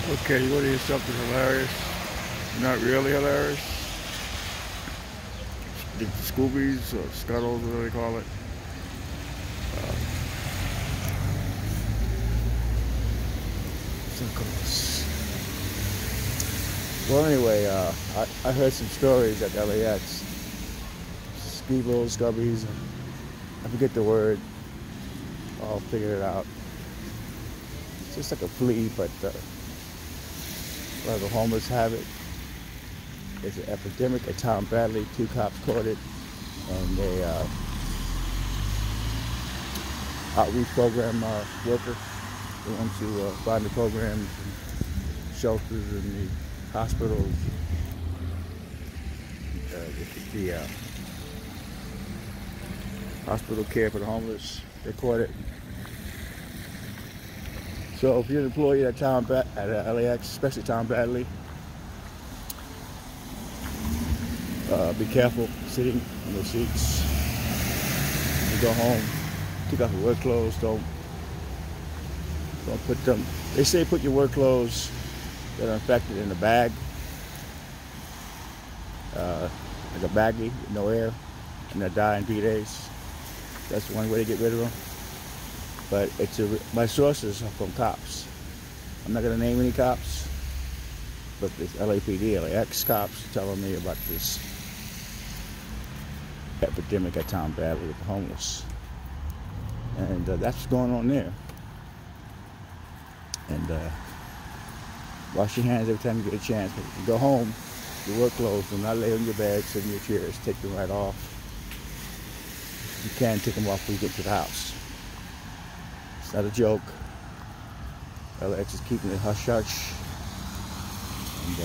Okay, you want to hear something hilarious? Not really hilarious. The Scoobies or Scuttles, what do they call it? Well, anyway, I heard some stories at LAX. Skeevils, Scubbies, I forget the word. I'll figure it out. It's just like a flea, but a lot of the homeless have it. It's an epidemic at Town Bradley. 2 cops caught it, and they outreach program worker, the ones who find the programs and shelters and the hospitals, the hospital care for the homeless. They caught it. So if you're an employee at LAX, especially Town Bradley, be careful sitting in those seats. You go home, take off your work clothes. Don't put them. They say put your work clothes that are infected in a bag, like a baggie with no air, and they'll die in 3 days. That's one way to get rid of them. But my sources are from cops. I'm not going to name any cops, but this LAPD, LAX cops telling me about this epidemic at Town Bradley with the homeless. And that's what's going on there. And wash your hands every time you get a chance. But if you go home, your work clothes, do not lay on your bed, sit in your chairs, take them right off. If you can, take them off when you get to the house. It's not a joke. LAX is keeping it hush-hush. And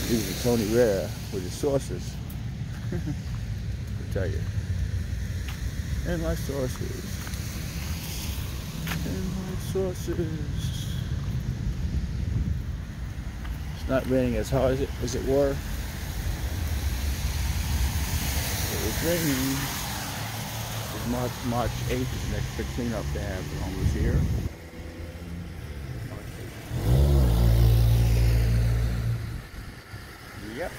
these are Tony Rare with his sources. I'll tell you. And my sources. And my sources. It's not raining as hard as it were. It was raining. March 8th is the next big cleanup they have for homeless here. Yep.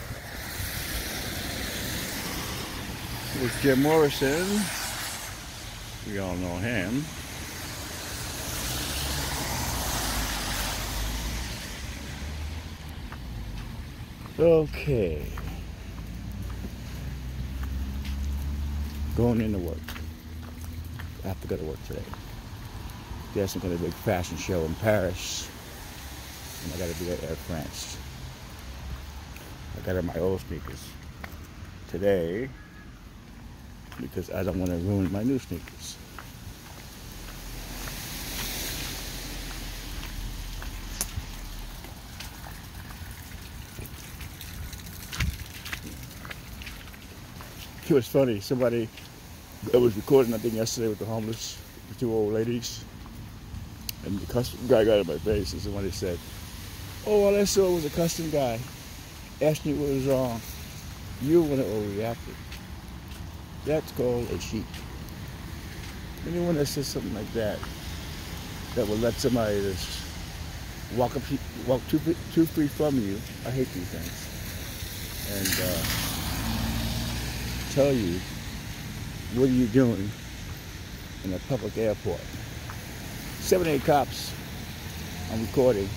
It was Jim Morrison. We all know him. Okay. Going into work. I have to go to work today. There's some kind of big fashion show in Paris, and I got to be at Air France. I got on my old sneakers today because I don't want to ruin my new sneakers. It was funny. Somebody that was recording, I think, yesterday with the homeless, the 2 old ladies, and the custom guy got in my face, and somebody said, "Oh, all I saw was a custom guy asking you what was wrong. You were the one that overreacted." That's called a sheep. Anyone that says something like that will let somebody just walk 2 feet from you. I hate these things. And tell you, what are you doing in a public airport? 7 or 8 cops on recording.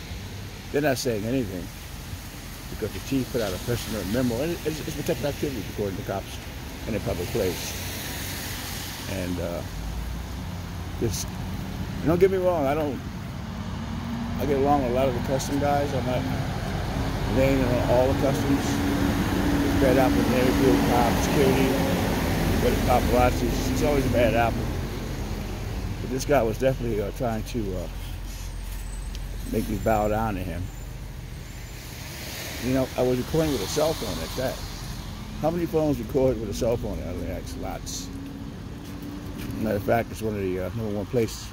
They're not saying anything because the chief put out a personal memo. And it's protected activity according to cops in a public place. And just, don't get me wrong, I get along with a lot of the custom guys. I'm not laying on all the customs. It's bad apple, Navy, cops, security, but the paparazzi, it's always a bad apple. But this guy was definitely trying to make me bow down to him. You know, I was recording with a cell phone at that. How many phones record with a cell phone at LAX? Lots. Matter of fact, it's one of the #1 places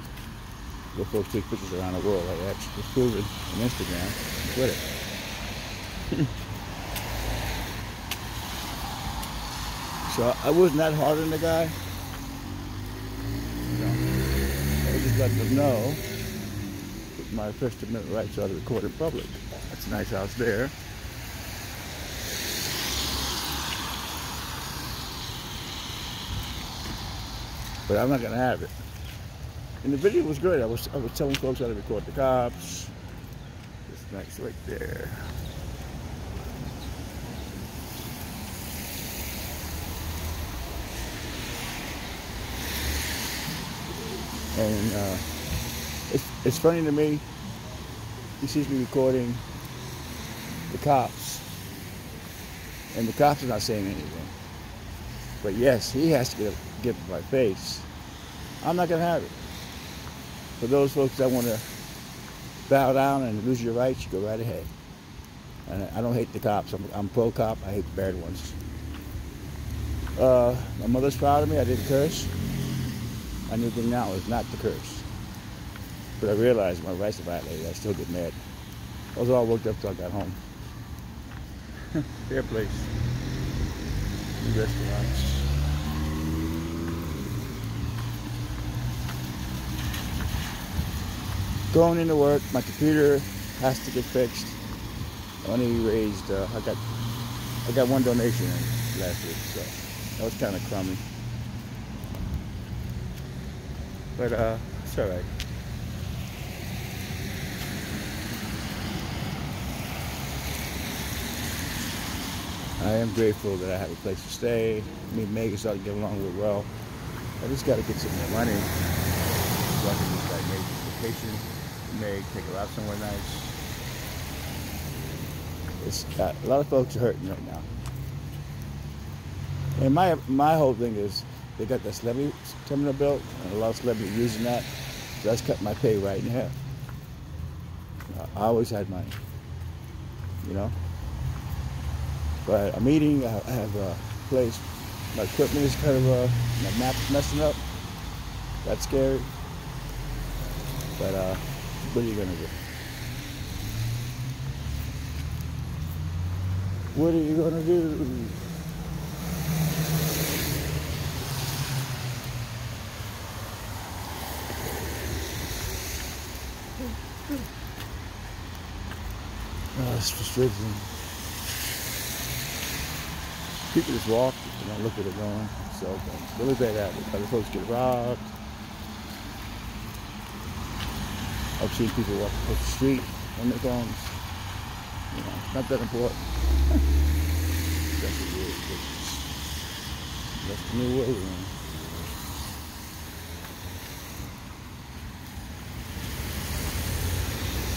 where folks take pictures around the world. LAX was proven on Instagram and Twitter. So I wasn't that hard on the guy. You know, I just let them know my First Amendment rights are to record in public. That's a nice house there. But I'm not gonna have it. And the video was good. I was telling folks how to record the cops. It's nice right there. And it's funny to me. He sees me recording the cops, and the cops are not saying anything. But yes, he has to get in my face. I'm not gonna have it. For those folks that want to bow down and lose your rights, you go right ahead. And I don't hate the cops. I'm pro-cop. I hate the bad ones. My mother's proud of me. I didn't curse. My new thing now is not to curse. But I realized my rights are violated. I still get mad. I was all worked up till I got home. Fair place. New restaurants. Going into work, my computer has to get fixed. I only raised, I got one donation in last week, so that was kind of crummy. But it's all right. I am grateful that I have a place to stay. Me and Megan started getting along real well. I just got to get some more money so I can just like make a vacation. Meg, take her out somewhere nice. It's got a lot of folks are hurting right now. And my whole thing is they got that celebrity terminal built, and a lot of celebrities using that. So that's cut my pay right in half. I always had money, you know. But a meeting, I have a place. My equipment is kind of my map's messing up. That's scary. But what are you gonna do? What are you gonna do? Oh, it's frustrating. People just walk and don't look at it going. So really bad habit. Other folks get robbed. I've seen people walk across the street on their phones. You know, not that important. That's the way it is. That's the new way, man.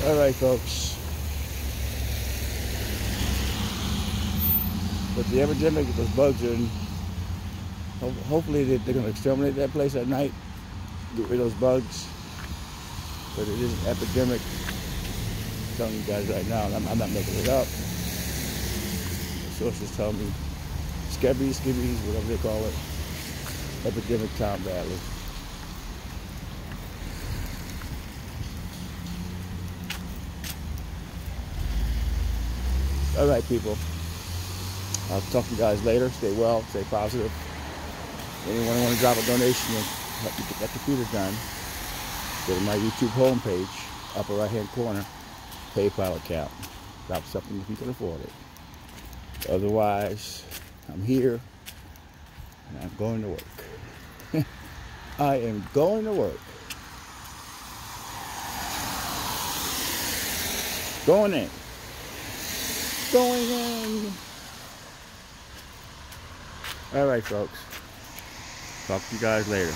All right, folks. But the epidemic of those bugs are in, hopefully they're going to exterminate that place at night, get rid of those bugs. But it is an epidemic. I'm telling you guys right now, and I'm not making it up. The sources tell me, skibbies, whatever they call it, epidemic Tom Valley. All right, people. I'll talk to you guys later. Stay well, stay positive. Anyone want to drop a donation and help me get that computer done, go to my YouTube homepage, upper right hand corner, PayPal account. Drop something if you can afford it. Otherwise, I'm here and I'm going to work. I am going to work. Going in. Going in. All right, folks. Talk to you guys later.